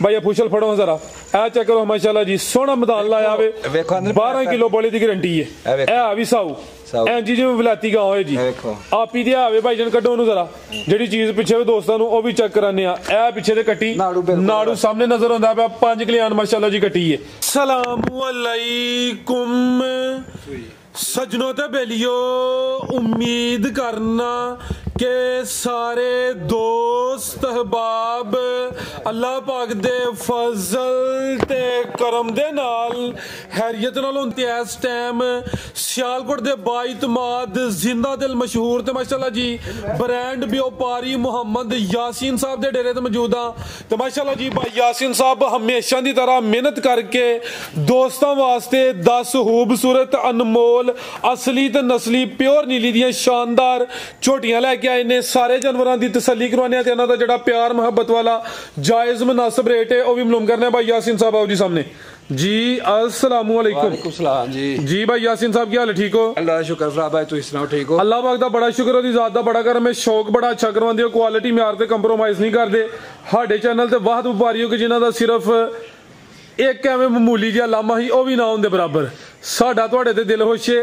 भाई पुछल फड़ो जरा ए चेक करो माशाल्लाह जी सोना मैदान लाया वे 12 किलो बोले दी गारंटी है ए भी साऊ ਐਂ ਜੀ ਜਿਵੇਂ ਵਿਲਾਤੀ ਗਾਂ ਹੋਏ ਜੀ ਆਪ ਹੀ ਦੇ ਆਵੇ ਭਾਈ ਜਨ ਕੱਢੋ ਉਹਨੂੰ ਜ਼ਰਾ ਜਿਹੜੀ ਚੀਜ਼ ਪਿੱਛੇ ਵੀ ਦੋਸਤਾਂ ਨੂੰ ਉਹ ਵੀ ਚੈੱਕ ਕਰਾਨੇ ਆ ਇਹ ਪਿੱਛੇ ਤੇ ਕੱਟੀ ਨਾੜੂ ਸਾਹਮਣੇ ਨਜ਼ਰ ਆਉਂਦਾ ਪਿਆ 5 ਕਲਿਆਣ ਮਾਸ਼ਾਅੱਲਾ ਜੀ ਕੱਟੀ ਹੈ ਸਲਾਮੁ ਅਲੈਕੁਮ सजनों ते बेलियो उम्मीद करना के सारे दोस्त अहबाब अल्लाह पाक दे फजल ते करम दे नाल हैरियत नाल होंदे इस टाइम सियालकोट दे बाइतमाद जिंदा दिल मशहूर ते माशाल्लाह जी ब्रांड व्यापारी मोहम्मद यासीन साहब दे डेरे ते मौजूद हां ते माशाल्लाह जी भाई यासीन साहब हमेशा दी तरह मेहनत करके दोस्तां वास्ते 10 खूबसूरत अनमोल असली ते नस्ली प्योर नीली दियां शानदार झोटियां लेके आए ने सारे जानवरां दी तसल्ली करवाने ते इन्हां दा जेड़ा प्यार मोहब्बत वाला जायज मुनासिब रेट है वो भी मालूम करने भाई यासीन साहब आओ जी सामने जी अस्सलाम वालेकुम सलाम जी भाई यासीन साहब क्या हाल है ठीक हो अल्लाह का शुक्र फरा भाई तुम सुनाओ ठीक हो अल्लाह पाक दा बड़ा शुक्र ओदी जात दा बड़ा करम है शौक बड़ा अच्छा करवांदे हो क्वालिटी म्यार ते कंप्रोमाइज नहीं करदे साडे चैनल ते वाहद व्यापारी हो कि जिन्हां दा सिर्फ एक एवं मामूली जिहा लामा ही वह भी ना उनके बराबर साडा तुहाडे ते दिल खुश है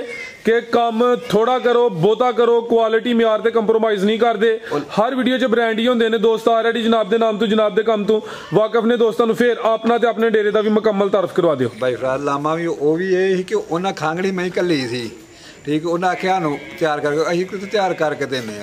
कि काम थोड़ा करो बहुता करो क्वालिटी म्यार ते कंप्रोमाइज नहीं करते हर वीडियो च ब्रांड ही होंदे ने दोस्त ऑलरेडी जनाब दे नाम तो जनाब दे काम तो वाकफ ने दोस्तों नूं फिर अपना ते अपने डेरे दा भी मुकम्मल तारफ करवा दिओ भाई फराद लामा भी वो भी ये कि उन्हें खांगड़ी मैं कली सी ठीक उन्हें आख्या तैयार करके असीं कुछ तैयार करके देने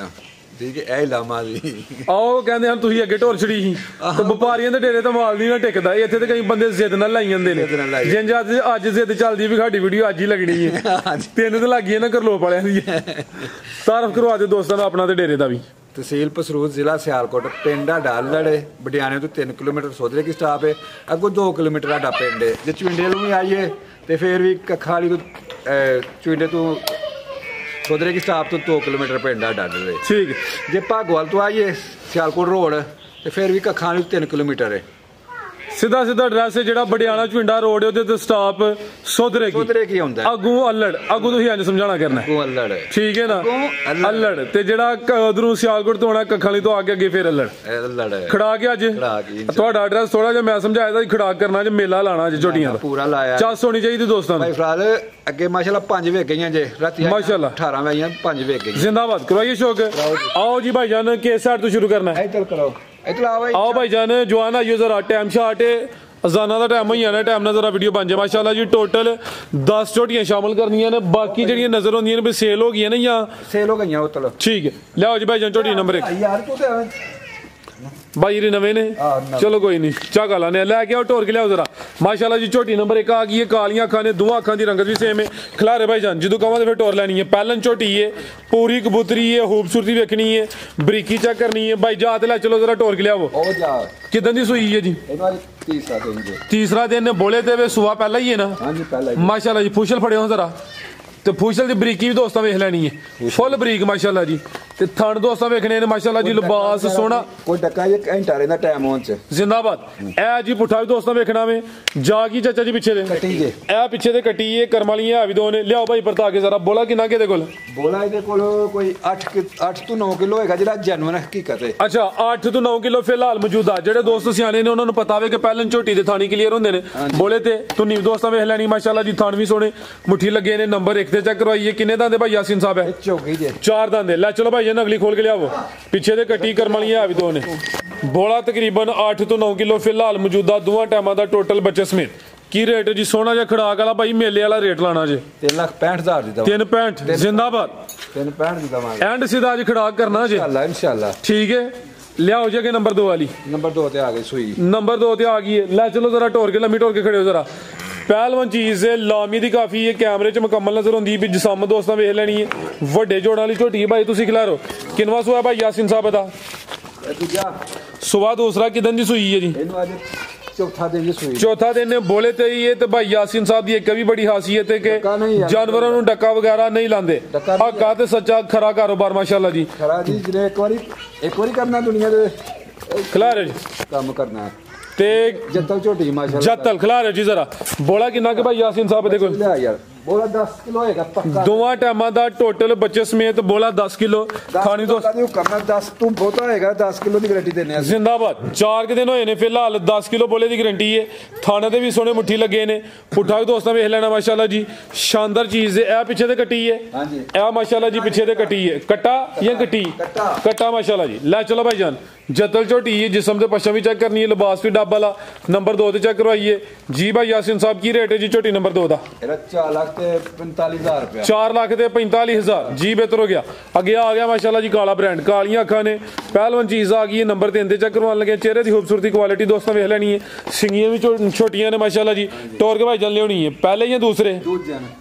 ठीक है ए लामा जी आओ कहंदे हन तुसीं अगे ढोर छड़ी ही ते व्यापारियां दे डेरे ते माल नहीं ना टिकदा इत्थे ते कई बंदे जिद नाल लाई जंदे ने जिंज अज जिद चलदी भी साडी वीडियो अज ही लगनी है तीन ते लगी ना करलोप वालियां दी तारफ करवा दे दोस्तां दा अपना ते डेरे दा भी तहसील पसरूद जिला सियालकोट पिंड डालड़ बडियाने तो 3 किलोमीटर सोधरे की स्टाप है अगों 2 किलोमीटर साडा पिंड है जे चुंडे भी आइए तो फिर भी कखा वाली तो चुंडे तो सोधरे की स्टाप तो 2 किलोमीटर पिंड डालड़ ठीक जे भागोवाल तो आइए सियालकोट रोड तो फिर भी कखा वाली 3 किलोमीटर है सीधा सीधा एड्रेस है जेड़ा बडियाना चुंडा रोड है उदे ते स्टॉप सोधरे की हुंदा अगू अल्लड़ अगू तुसीं इंज समझाना करना अगू अल्लड़ ठीक है ना अल्लड़ ते जेड़ा उधरों सियालकोट तो आना कखाली तो आगे अगे फिर अल्लड़ खड़ा के अज तुहाडा एड्रेस थोड़ा जिहा मैं समझाया था खड़ा करना जे मेला लाना जे झोटियां दा पूरा लाया चस होनी चाहिदी दोस्तां भाई फराद अगे माशाल्लाह 5 वे गईयां जे राती माशाल्लाह 18 वेइयां 5 वे गई जिंदाबाद करवाइए शौक आओ जी भाईजान किस साइड तो शुरू करना है इधर करो आओ भाईजान जवान आइयो जरा टाइम शार्ट है अजाना का टाइम ही आना टाइम ना जरा वीडियो बन जाए माशाल्लाह जी टोटल 10 झोटियां शामिल करनियां ने बाकी जड़ियां नजर आउंदियां ने सेल हो गई ना या सेल हो गई ठीक है लियाओ जी भाईजान झोटी नंबर 1 यार तू ते भाई ये नवे ने चलो कोई नहीं झाका लाने लैके आओ टोर के लियाओ जरा माशाल्लाह जी झोटी नंबर 1 आ गई है कालियां अखां ने दोवां अखां दी रंगत भी सेम है खिलारे भाईजान जदों कहां ते फिर टोर लैनी है पहलन झोटी है पूरी कबूतरी है खूबसूरती देखनी है बरीकी चेक करनी है भाई जात लै चलो जरा टोर के लियाओ ओ जा किदन दी सूई है जी तीसरा दिन बोले ते वे सुआ पहला ही है ना हां जी पहला माशाल्लाह जी फुशल फड़ियो जरा तो फुशल दी बरीकी भी दोस्तां वेख लैनी है फुल बरीक माशाल्लाह जी ते थण दोस्तां वेखने ने माशाल्लाह जी लिबास सोना कोई डक्का ये घंटा रहंदा टाइम होन च जिंदाबाद ए जी पुठा भी दोस्तां वेखना वे जागी चाचा जी पीछे दे कटी जे ए पीछे दे कटी है कर्म वाली है भी दो ने लियाओ भाई परता के जरा बोला किना के दे कोल बोला इहदे कोल कोई 8 तो 9 किलो होएगा जेड़ा जानवर हकीकत है अच्छा 8 तो 9 किलो फिलहाल मौजूदा जेड़े दोस्त सियाने ने उन्हां नु पता वे कि पहलन झोटी दे थानी क्लियर होंदे ने बोले ते तुन्नी दोस्तां वेख लैनी माशाल्लाह जी थान भी सोने मुट्ठी लगे ने नंबर 1 ते चेक करवाइए किन्ने दांदे भाई यासीन साहब है चौकी जे 4 दांदे ले चलो भाई अगली खोल के लियाओ पीछे दे कटी कर्म वाली है भी दो ने बोला तकरीबन 8 तो 9 किलो फिलहाल मौजूदा दोवां टाइमां दा टोटल बच्चे समेत की रेट जी सोना जा खड़ाक वाला भाई मेले वाला रेट लाना जे 3,65,000 दी दवा 365 जिंदाबाद 365 दी दवा एंड सीधा आज खड़ाक करना जे इंशाल्लाह ठीक है लियाओ जी के नंबर 2 वाली नंबर 2 ते आ गई सुई नंबर 2 ते आ गई है ले चलो जरा टोर के लम्मी टोर के खड़े हो जरा पहलवान चीज है लामी दी काफी है कैमरे च मुकम्मल नजर आउंदी भी जिसम दोस्तां वेख लैनी है वड्डे जोड़ां वाली झोटी भाई तुसीं खिलारो किनवा सुआ भाई यासीन साहब दा सुबह दूसरा किदन दी सुई है जी चौथा दिन बोले ते ये तो भाई यासीन साहब की एक भी बड़ी खासियत है कि जानवरों को डक्का वगैरह नहीं लाते हक्का ते सच्चा खरा कारोबार माशाल्लाह जी एक बारी करना दुनिया दे खिलारे काम करना ते जत्तल झोटी माशाल्लाह जत्तल खिलारे जी जरा बोला किन्ना के भाई यासीन साहब देखो बोला 10 किलो होएगा पक्का। दोवां टाइमां दा टोटल बच्चे समेत बोला 10 किलो खानी दोस्त करना 10 तू बहुता होएगा 10 किलो की गारंटी देने हैं जिंदाबाद। 4 के दिन होए ने फिलहाल 10 किलो बोले की गारंटी है। थाने दे भी सोने मुट्ठी लगे ने पुट्ठा भी दोस्तां वेख लेना माशाल्लाह जी शानदार चीज है। ए पीछे ते कट्टी है हां जी ए माशाल्लाह जी पीछे ते कट्टी है कट्टा या कट्टी कट्टा माशाल्लाह जी। ले चलो भाईजान जतल झोटी है जिस्म ते पशम भी चेक करनी है लिबास भी डब वाला नंबर 2 ते चेक करवाइए जी भाई यासिन साहब की रेट है जी झोटी नंबर 2 दा 4,45,000 रुपया 4,45,000 जी बेहतर हो गया। अगे आ गया माशाल्लाह जी काला ब्रांड कालियां अखां ने पहलवान चीज आ गई है नंबर 3 ते चेक करवाने लगे। चेहरे की खूबसूरती क्वालिटी दोस्तों वेख लेनी है सिंगियां भी छोटियां ने माशाल्लाह जी। टोर के भाईजान लियोनी है पहले या दूसरे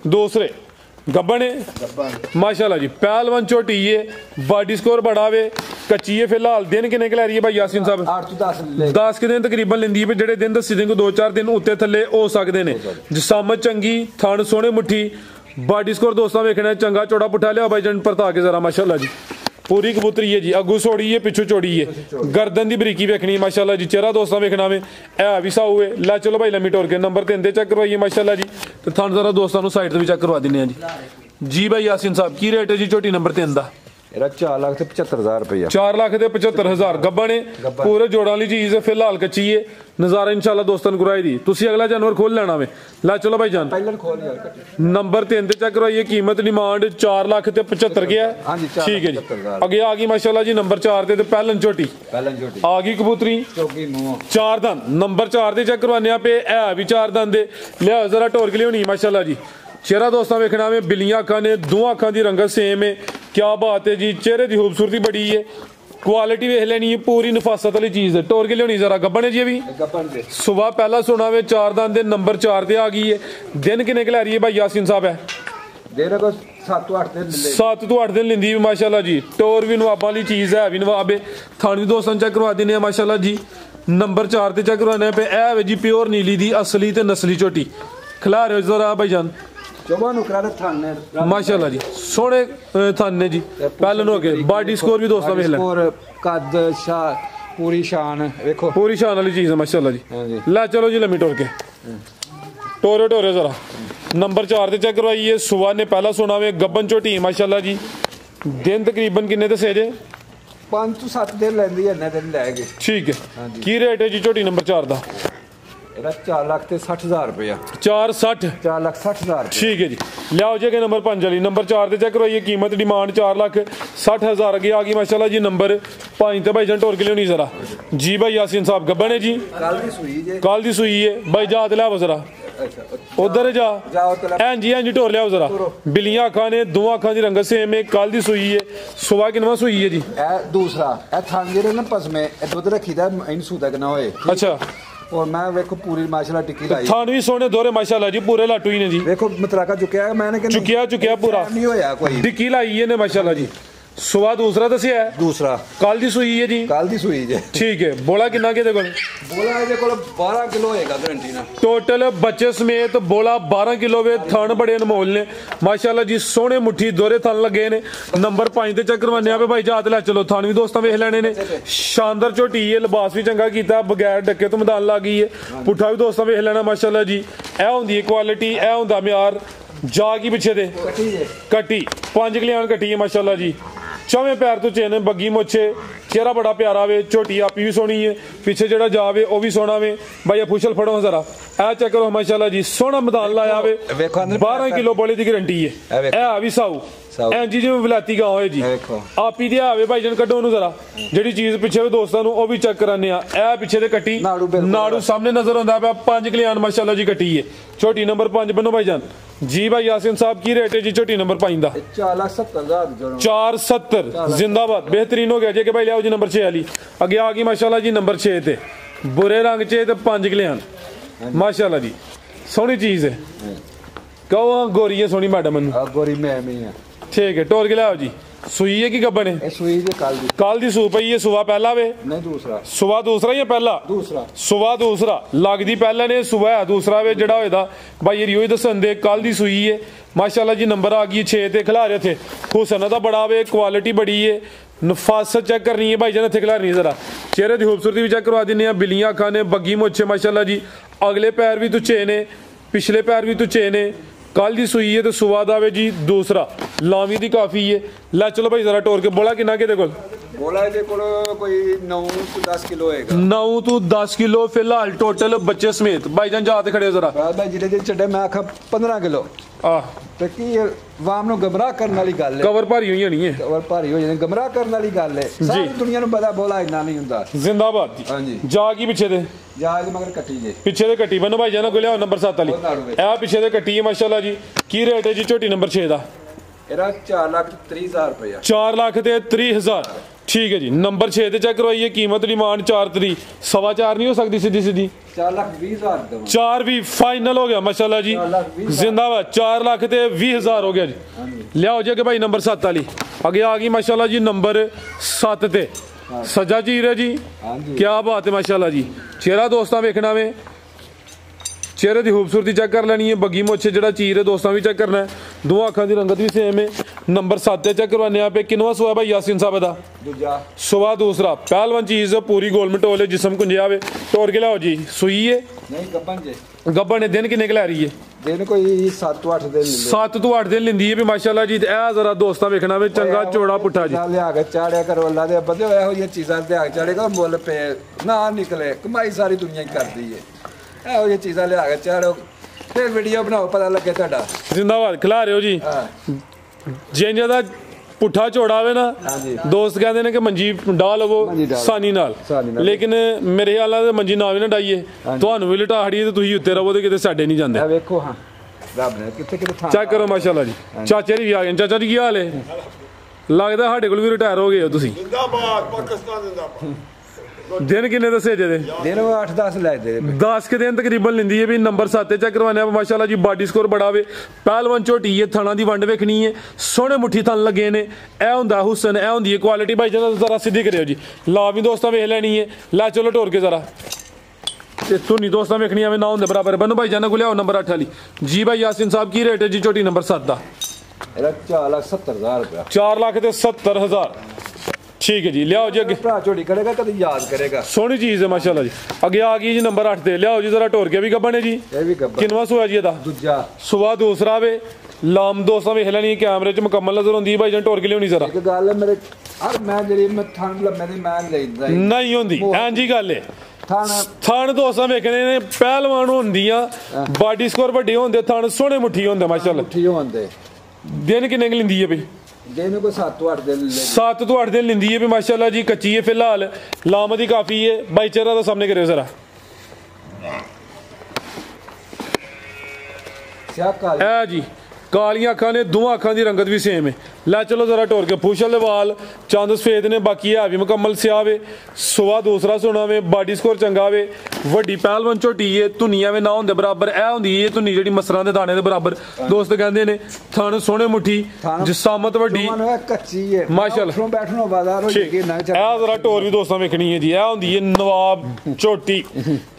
दूसरे गब्बन है माशाल्लाह जी। पहलवान छोटी है बॉडी स्कोर बड़ा वे कच्ची है फिलहाल दिन किने के लै रही है भाई यासिन साहब 10 के दिन तकरीबन लेंदी है जेडे दिन दसी दिन 2-4 दिन उत्ते थल्ले हो सकते ने। जिसामत चंगी थन सोहने मुट्ठी बॉडी स्कोर दोस्तों वेखना चंगा चौड़ा पुठा लिया भाई जन परता के जरा माशाल्लाह जी। पूरी कबूतरी है जी अगू सोड़ी है पिछू चौड़ी है गर्दन की बरीकी वेखनी है माशाल्लाह जी। चेहरा दोस्तों वेखना में है भी साऊ है। ला चलो भाई लम्मी टोर के नंबर 3 ते चेक करवाइए माशाल्लाह जी। तो थान जरा दोस्तों साइड से भी चेक करवा देने जी भाई यासिन साहब की रेट है जी झोटी नंबर 3 का 4,75,000 रुपया 4,75,000 गब्बन है पूरे जोड़ा वाली चीज है फिलहाल कच्ची है नजारा इंशाल्लाह दोस्तों गुराई दी तुसी अगला जानवर खोल लेना वे। ला चलो भाई जान नंबर 3 ते चेक करवाइए कीमत डिमांड 4,75,000 के है ठीक है जी। आगे आ गई माशाल्लाह जी नंबर 4 ते पहलन झोटी आ गई कबूतरी 4 दंद नंबर 4 ते चेक करवाने पे है भी 4 दंद लिया जरा टोर के लिए होनी माशाल्लाह जी। चेहरा दोस्तों वेखना में बिलियां अखां ने दो अखां की रंगत सेम है क्या बात है जी। चेहरे की खूबसूरती बड़ी है क्वालिटी वेख लेनी है पूरी नफासत वाली चीज है। टोर के लिए जरा गब्बन है जी अभी सुबह पहला सुना वे 4 दान दे नंबर 4 ते आ गई है। दिन किने के लै रही है भाई यासिन साहब है 7 तो 8 दिन लेंदी माशाल्लाह जी। टोर भी नवाबा वाली चीज है भी नवाब है थान भी दोस्तों चेक करवा देने माशाल्लाह जी। नंबर 4 ते चेक करवाने पे है जी प्योर नीली दी असली ते नस्ली झोटी खिला रहे हो जरा भाई जान माशाल्लाह जी सोने थाने जी पहले हो गए बॉडी स्कोर भी दोस्तों वेख लें कद पूरी शान देखो पूरी शान वाली चीज है माशाल्लाह जी। ला चलो जी लम्मी टोर के टोरे जरा नंबर 4 ते चेक करवाइए। सुबह ने पहला सुना वे गब्बन झोटी माशाल्लाह जी। दिन तकरीबन किन्ने दसे जे 5 to 7 दिन लेंदी है दिन लेगी ठीक है। की रेट है जी झोटी नंबर 4 दा 4,60,000 रुपया 4,60,000 ठीक है जी। लियाओ जी नंबर 5 वाली नंबर 4 ते चेक करवाइए कीमत डिमांड 4,60,000 अगे आ गई माशाल्लाह जी। नंबर 5 ते भाई जान टोर के लिए नहीं जरा जी भाई यासिन साहब गब्बन है जी कल दी सुई है भाई जात लियाओ जरा उधर जा जी टोर लियाओ जरा बिलियां अखां ने दो अखां की रंगत सेम है कल दी सुई है सुबह किनवा सुई है जी दूसरा थान जेरे ना पसमे दुध रखी दा इन सूदा ना होए अच्छा और मैं देखो पूरी माशाल्लाह टिक्की लाई थान भी सोने दोरे माशाल्लाह जी पूरे लाटू ही ने जी देखो मतराका चुकिया है मैंने चुकिया पूरा नहीं होया कोई टिक्की लाई है ने माशाल्लाह जी। सुबह दूसरा दसिया है दूसरा कल दी सुई है जी कल दी सुई जे ठीक है। बोला किन्ना के कोल बोला ਇਹਦੇ ਕੋਲ 12 किलो होएगा गारंटी ना टोटल बच्चे समेत बोला 12 किलो वे थन बड़े अनमोल ने माशाल्लाह जी। सोने मुट्ठी दोरे थन लगे ने नंबर 5 ते चक्कर बनया पे भाई जात लै चलो थान भी दोस्तों वेख लेने ने शानदार झोटी है लिबास भी चंगा कीता बगैर डके तो मैदान ला गई है पुट्ठा भी दोस्तों वेख लेना माशाल्लाह जी। ए हुंदी है क्वालिटी ए हुंदा म्यार जा की पिछे दे कट्टी 5 कलियान कट्टी है माशाल्लाह जी। चौवें पैर तो चेन बग्गी मुच्छे चेहरा बड़ा प्यारा वे झोटी आपी भी सोहनी है पिछे जेड़ा जावे वो भी सोना वे भाई फुशल फड़ो जरा ए चेक करो माशाल्लाह जी सोना मैदान लाया वे 12 किलो बोले की गारंटी है ए भी साऊ जी जिवें विलायती गांव है जी आपी दे आवे भाई जन कड्डो जरा जेड़ी चीज पिछे दोस्तां नूं भी चेक कराने ए पिछे दे कट्टी नाड़ू सामने नजर आंदा पिया 5 कलियान माशाल्लाह जी कट्टी है झोटी नंबर 5 बनो भाई जान जी भाई यासिन साहब की रेट है जी झोटी नंबर 5 दा 4,70,000 जिंदाबाद बेहतरीन हो गया जी कि भाई लियाओ जी नंबर 6 वाली अगे आ गई माशाल्लाह जी नंबर 6 ते बुरे रंग च ते 5 कलियान माशाल्लाह जी सोहनी चीज है कहो गोरी है सोहनी मैडम गोरी में है ठीक है। टोर के लाओ जी सुई है कि गब्बन है सुई जे कल दी सू पई है सुबह पहला वे नहीं दूसरा सुबह दूसरा या पहला सुबह दूसरा लगदी पहले ने सुबह है दूसरा वे जड़ा होएदा भाई रियो दसन दे कल दी सुई है माशाल्लाह जी। नंबर आ गई 6 ते खिला रहे थे हुसन दा बड़ा वे क्वालिटी बड़ी है नफासत चेक करनी है भाई जान इत्थे खिला रही जरा चेहरे की खूबसूरती भी चेक करवा देने बिलियां अखां ने बग्गी मुच्छे माशाल्लाह जी। अगले पैर भी तुच्छे ने पिछले पैर भी तुच्छे ने कल दी सुई है तो सुबह दा वे जी दूसरा लावी दी काफ़ी है। लै चलो भाई जरा टोर के बोला किन्ना के कोल बोला ਇਹਦੇ ਕੋਲ ਕੋਈ 9 ਤੋਂ 10 ਕਿਲੋ ਹੋਏਗਾ। 9 ਤੋਂ 10 ਕਿਲੋ ਫਿਲਹਾਲ ਟੋਟਲ ਬੱਚੇ ਸਮੇਤ। ਭਾਈਜਾਨ ਜਾ ਤੇ ਖੜੇ ਹੋ ਜ਼ਰਾ। ਬਾਈ ਜਿਹੜੇ ਦੇ ਛੱਡੇ ਮੈਂ ਆਖਾਂ 15 ਕਿਲੋ ਆ ਤੇ ਕੀ ਵਾਮ ਨੂੰ ਗਮਰਾਹ ਕਰਨ ਵਾਲੀ ਗੱਲ ਹੈ। ਕਵਰ ਭਾਰੀ ਹੋਈ ਨਹੀਂ ਹੈ, ਕਵਰ ਭਾਰੀ ਹੋ ਜਾਂਦੇ ਗਮਰਾਹ ਕਰਨ ਵਾਲੀ ਗੱਲ ਹੈ। ਸਾਰੀ ਦੁਨੀਆ ਨੂੰ ਪਤਾ ਬੋਲਾ ਇੰਨਾ ਨਹੀਂ ਹੁੰਦਾ। ਜ਼ਿੰਦਾਬਾਦ ਜੀ। ਹਾਂਜੀ ਜਾ ਕੀ ਪਿੱਛੇ ਦੇ ਜਾ ਕੇ ਮਗਰ ਕੱਟੀ ਜੇ ਪਿੱਛੇ ਦੇ ਕੱਟੀ ਬੰਨੋ ਭਾਈਜਾਨ ਕੋਲ ਲਿਆਓ ਨੰਬਰ 7 ਵਾਲੀ। ਇਹ ਪਿੱਛੇ ਦੇ ਕੱਟੀ ਹੈ ਮਾਸ਼ਾਅੱਲਾ ਜੀ। ਕੀ ਰੇਟ ਹੈ ਜੀ ਝੋਟੀ ਨੰਬਰ 6 ਦਾ? ਇਹਦਾ 4,30,000 ਰੁਪਏ। 4,30,000 ठीक है जी। नंबर 6 ਤੇ ਚੈੱਕ ਕਰਵਾਈਏ। ਕੀਮਤ ਡਿਮਾਂਡ 4 ਤਰੀ 4.25 ਨਹੀਂ ਹੋ ਸਕਦੀ ਸਿੱਧੀ ਸਿੱਧੀ। 4,20,000 4 ਵੀ ਫਾਈਨਲ ਹੋ ਗਿਆ ਮਾਸ਼ਾਅੱਲਾ ਜੀ। ਜ਼ਿੰਦਾਬਾਦ। 4,20,000 ਹੋ ਗਿਆ ਜੀ। ਲਿਆਓ ਜੀ ਕਿ ਭਾਈ ਨੰਬਰ 7 ਵਾਲੀ ਅੱਗੇ ਆ ਗਈ ਮਾਸ਼ਾਅੱਲਾ ਜੀ। ਨੰਬਰ 7 ਤੇ ਸੱਜਾ ਚੀਰ ਹੈ ਜੀ। ਕੀ ਬਾਤ ਹੈ ਮਾਸ਼ਾਅੱਲਾ ਜੀ। ਚਿਹਰਾ ਦੋਸਤਾਂ ਵੇਖਣਾ ਵੇ, चेहरे की खूबसूरती चेक कर लेनी है। बग्गी मुछ जो चीर है दोस्तों भी चेक करना है। दो अखा की रंगत भी सेम है। नंबर 7 चेक करवाने पे किनवा सुहा भाई यासीन साहब का दूजा सुबह दूसरा पहलवान चीज पूरी गोल मटोल है जिसम कुंजिया वे तोड़ के लाओ जी। सुई है नहीं गब्बन जे गब्बन है। दिन किन्ने क लै रही है? दिन कोई 7 ਤੋਂ 8 दिन 7 ਤੋਂ 8 दिन लेंदी है भी माशाल्लाह जी। ए जरा दोस्तां वेखना वे चंगा चौड़ा पुट्ठा जी लिया के चाड़िया करो अल्लाह दे बदे होया हो ये चीज़ां लिया के चाड़ेगा मुल पे ना निकले। कमाई सारी दुनिया ही करदी है। ਇਹੋ ਜਿਹੀ ਚੀਜ਼ਾਂ ਲਿਆ ਕੇ ਚਾੜੋ ਫਿਰ ਵੀਡੀਓ ਬਣਾਓ ਪਤਾ ਲੱਗੇ ਤੁਹਾਡਾ। ਜ਼ਿੰਦਾਬਾਦ। ਖਿਲਾ ਰਹੇ ਹੋ ਜੀ। ਜਿੰਜ ਦਾ ਪੁੱਠਾ ਚੌੜਾ ਹੋਵੇ ਨਾ ਦੋਸਤ ਕਹਿੰਦੇ ਨੇ ਕਿ ਮੰਜੀ ਡਾ ਲਵੋ ਸਾਨੀ ਨਾਲ, ਲੇਕਿਨ ਮੇਰੇ ਖਿਆਲ ਨਾਲ ਮੰਜੀ ਨਾ ਵੀ ਨਾ ਡਾਈਏ ਤੁਹਾਨੂੰ ਵੀ ਲਟਾ ਹੜੀਏ ਤੇ ਤੁਸੀਂ ਉੱਤੇ ਰਹੋ ਤੇ ਕਿਤੇ ਸਾਡੇ ਨਹੀਂ ਜਾਂਦੇ। ਵੇਖੋ ਹਾਂ ਰੱਬ ਨੇ ਕਿੱਥੇ ਕਿੱਥੇ ਥਾਂ ਚੈੱਕ ਕਰੋ ਮਾਸ਼ਾਅੱਲਾ ਜੀ। ਚਾਚੇ ਜੀ ਵੀ ਆ ਗਏ। ਚਾਚਾ ਜੀ ਕੀ ਹਾਲ ਹੈ? ਲੱਗਦਾ ਸਾਡੇ ਕੋਲ ਵੀ ਰਿਟਾਇਰ ਹੋ ਗਏ ਹੋ ਤੁਸੀਂ। ਜ਼ਿੰਦਾਬਾਦ ਪਾਕਿਸਤਾਨ ਜ਼ਿੰਦਾਬਾਦ। दिन किन्ने दसे जे? दिन 8-10 लगते 10 के दिन तकरीबन लेंदी है भी। नंबर 7 चेक करवाने माशाल्लाह जी। बॉडी स्कोर बड़ा वे। पहलवान झोटी है। थाना दी वंड वेखनी है। सोहने मुट्ठी थन लगे ने। ए हुंदा हुसन, ए हुंदी है क्वालिटी। भाई जरा जरा सीधी करियो जी। ला भी दोस्तां वेख लैनी है। ला चलो टोर के जरा ते धुनी दोस्तां वेखनी आवे ना हुंदे बराबर। बनो भाई जाना को लियाओ नंबर 8 वाली जी। भाई यासीन साहब की रेट है जी झोटी नंबर 7 दा? 4,70,000 रुपया। 4,70,000 ठीक है जी। लियाओ जी अगे। भरा झोटी करेगा कभी याद करेगा। सोहनी चीज है माशाल्लाह जी। अगे आ गई जी नंबर 8 ते। लियाओ जी जरा टोर के भी गब्बन है जी। ये भी गब्बन। किनवा सुहा जी एदा? दूजा सुबह दूसरा वे। लाम दोस्तां वेख लैनी कैमरे च मुकम्मल नजर आउंदी भाई जान। टोर के लियानी जरा एक गल है मेरे हर मैं जेडी मैं थान मेरी मैं लेंदा नहीं होंदी हां जी गल है। थान थान दोस्तां वेखने ने पहलवान होंदियां बॉडी स्कोर वड्डे होंदे थान सोहने मुट्ठी होंदे माशाल्लाह। मुट्ठी होंदे। दिन किन्ने क लिंदी है भाई? दिन को 7 ਤੋਂ 8 दिन 7 ਤੋਂ 8 दिन लिंदी है भी माशाल्लाह जी। कच्ची है फिलहाल। लाम दी काफी है। भाई चेहरा तो सामने करियो जरा। क्या काल है जी। कालियां अखां ने। दोवां अखां दी रंगत भी सेम है। लै चलो जरा टोर के पूछल दे वाल चंद सफेद ने। बाकी है भी मुकम्मल स्याह वे। सुबह दूसरा सोना वे। बॉडी स्कोर चंगा वे। वड्डी पहलवान झोटी है। धुनिया वे ना होंदे बराबर। ए हुंदी है धुनी जेहड़ी मसरां दे दाने दे बराबर दोस्त कहंदे ने। थन सोहने मुट्ठी जिसामत वड्डी कच्ची है माशाल्लाह। बैठनो बाजार हो जाएगी ना। ए जरा टोर भी दोस्तां वेखनी है जी। ए हुंदी है नवाब झोटी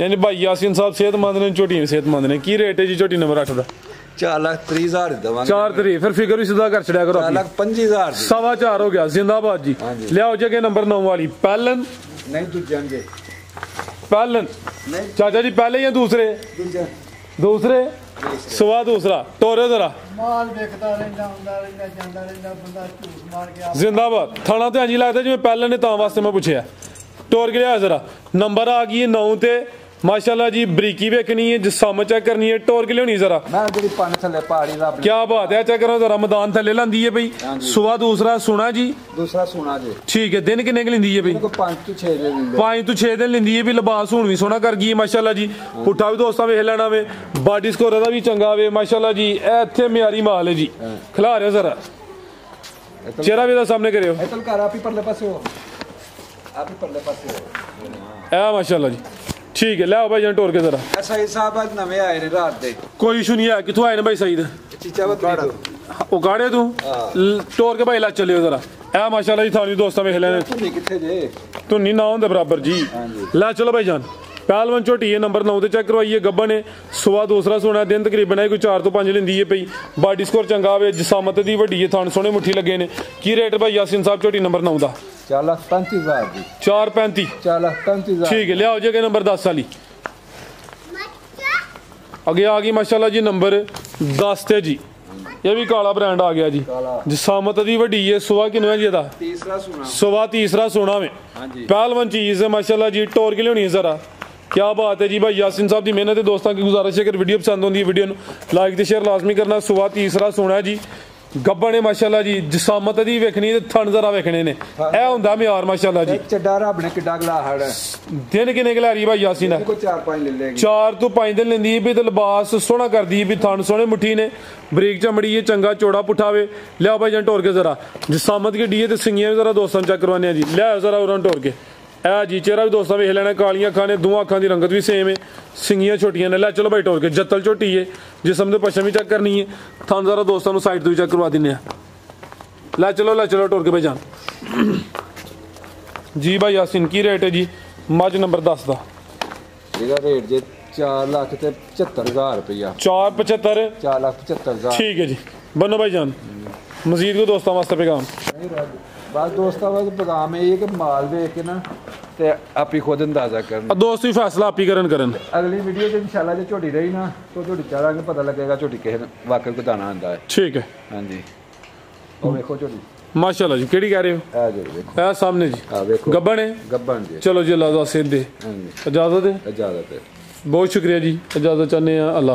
यानी भाई यासीन साहब सेहतमंद ने। झोटी सेहतमंद ने। की रेट है जी झोटी नंबर 8 दा? 4,30,000 देवांगे। 4 तरी फिर फिगर भी सीधा कर छड़िया करो। 4,25,000 4.25 हो गया। जिंदाबाद जी। लियाओ जगह नंबर 9 वाली पहलन नहीं दूजांगे पहलन नहीं चाचा जी पहले या दूसरे? दूजा दूसरे सुबह दूसरा टोरे जरा माल देखता रहंदा हुंदा रहंदा ਜਾਂਦਾ ਰਹਿੰਦਾ ਬੰਦਾ ਝੂਠ ਮਾਰ ਕੇ जिंदाबाद। थाना तो इंज लगता जिवें पहलन ने तां वास्ते मैं पूछया। टोर के लिया जरा। नंबर आ गई है 9 ते माशाल्लाह जी। बरीकी वेखनी है जिसम चेक करनी है। टोर के लियानी जरा। मैं जेडी पानी थले पहाड़ी रब क्या बात है। चेक करो जरा मैदान थले लांदी है भाई। सुबह दूसरा सुना जी। दूसरा सुना जी। ठीक है। दिन किन्ने क लिंदी है भाई? को 5 ਤੋਂ 6 दिन 5 ਤੋਂ 6 दिन लिंदी है भी। लिबास हुण भी सोहना कर गई है माशाल्लाह जी। पुट्ठा भी दोस्तां वेख लेना वे। बॉडी स्कोर दा भी चंगा वे माशाल्लाह जी। ए इत्थे म्यारी माल है जी। खिला रहे जरा चेहरा भी दा सामने करियो। एतल कर आप ही परले पासे हो। आप ही परले पासे हो। ए माशाल्लाह जी। ठीक है। लाओ भाई जान टोर के जरा। सईद साहब आज नवे आए ने रात दे। कोई इशू नहीं है। किथों आए ने भाई सईद? चीचा बत उगाड़े तू टोर के भाई ला चलियो जरा। ए माशाल्लाह जी थानी दोस्तां वेख लेने। तू किथे जे धुनी ना होंदे बराबर जी। ला चलो भाई जान। पहलवान झोटी है नंबर 9 ते चेक करवाइए। गब्बन ने। सुबह दूसरा सोना। दिन तकरीबन है कोई 4 ਤੋਂ 5 लिंदी है पई। बॉडी स्कोर चंगा वे। जिसामत दी वड्डी है। थान सोहने मुट्ठी लगे ने। की रेट भाई यासीन साहब झोटी नंबर 9 दा? 4,35,000 दी। 4.35 4,35,000 ठीक है। लियाओ जगह नंबर 10 वाली। आगे आ गई माशाल्लाह जी नंबर 10 ਤੇ ਜੀ ਇਹ ਵੀ ਕਾਲਾ ਬ੍ਰਾਂਡ ਆ ਗਿਆ ਜੀ ਜਸਾਮਤ ਦੀ ਵੱਡੀ ਹੈ ਸੁਆ ਕਿੰਨਾ ਜੀ ਇਹਦਾ तीसरा सुना सुबह तीसरा सोना में हाँ जी। पहलवान चीज है माशाल्लाह जी टोर के लिए होनी है जरा क्या बात है जी भाई यासिन साहब की मेहनत है दोस्तों की गुजारिश है अगर वीडियो पसंद होती है वीडियो लाइक ते शेयर लाजमी करना सुबह तीसरा सोना है जी गब्बा ने माशाल्लाह जी जसामत दी वेखनी ते थन जरा वेखने ने ए हुंदा म्यार माशाल्लाह जी चड्डा रब ने किड्डा गलाहड़ है दिन किने गलारी भाई यासिन है को 4-5 ले लेगी 4 ਤੋਂ 5 ਦਿਨ ਲੈਂਦੀ ਵੀ ਤੇ ਲਿਬਾਸ ਸੋਹਣਾ ਕਰਦੀ ਵੀ ਥਣ ਸੋਹਣੇ ਮੁੱਠੀ ਨੇ ਬਰੀਕ ਚਮੜੀ ਹੈ ਚੰਗਾ ਚੌੜਾ ਪੁੱਠਾਵੇ ਲਿਆ ਭਾਈ ਜਨ ਟੋਰ ਕੇ ਜ਼ਰਾ ਜਸਾਮਤ ਕੇ ਡੀਏ ਤੇ ਸਿੰਗੀਆਂ ਵੀ ਜ਼ਰਾ ਦੋਸਤਾਂ ਚੈੱਕ ਕਰਵਾਨੇ ਆ ਜੀ ਲਿਆ ਜ਼ਰਾ ਉਹਨਾਂ ਟੋਰ ਕੇ ਇਹ ਜੀ ਚਿਹਰਾ ਵੀ ਦੋਸਤਾਂ ਵੇਖ ਲੈਣਾ ਕਾਲੀਆਂ ਅੱਖਾਂ ਨੇ ਦੋਹਾਂ ਅੱਖਾਂ ਦੀ ਰੰਗਤ ਵੀ ਸੇਮ ਹੈ ਸਿੰਗੀਆਂ ਛੋਟੀਆਂ ਨੇ ਲੈ ਚਲੋ ਭਾਈ ਟੋਰ ਕੇ ਜੱਤਲ ਝੋਟੀ ਹੈ ਜਿਸਮ ਦੇ ਪਛਮ ਵੀ ਚੈੱਕ ਕਰਨੀ ਹੈ ਥਣ ਜ਼ਰਾ ਦੋਸਤਾਂ ਨੂੰ ਸਾਈਡ ਤੋਂ ਵੀ ਚੈੱਕ ਕਰਵਾ ਦਿੰਨੇ ਆ ਲੈ ਚਲੋ ਟੋਰ ਕੇ ਭਾਈ ਜਾਨ ਜੀ ਭਾਈ यासिन की रेट है जी मज नंबर 10 ਦਾ ਇਹਦਾ ਰੇਟ ਜੇ 4,75,000 ਰੁਪਇਆ 475 4,75,000 ठीक है जी बनो भाई जान मजीद को दोस्तों वास्ते पैगाम बस दोस्तों बस पैगाम ये कि माल देख के ना ते आप ही खुद अंदाजा करना दोस्त भी फैसला आप ही करन अगली वीडियो च इंशाल्लाह जो झोटी रही ना तो झोटी चारांगे पता लगेगा झोटी किस वाकई को दाना आंदा है ठीक है हाँ जी और देखो झोटी माशाल्लाह जी केड़ी कह रहे हो आ जो देखो ए सामने जी आ देखो गब्बन है गब्बन जी चलो जी अल्लाह दा सिर दे हाँ जी इजाजत है इजाजत है बहुत शुक्रिया जी इजाजत चाहते हैं अल्लाह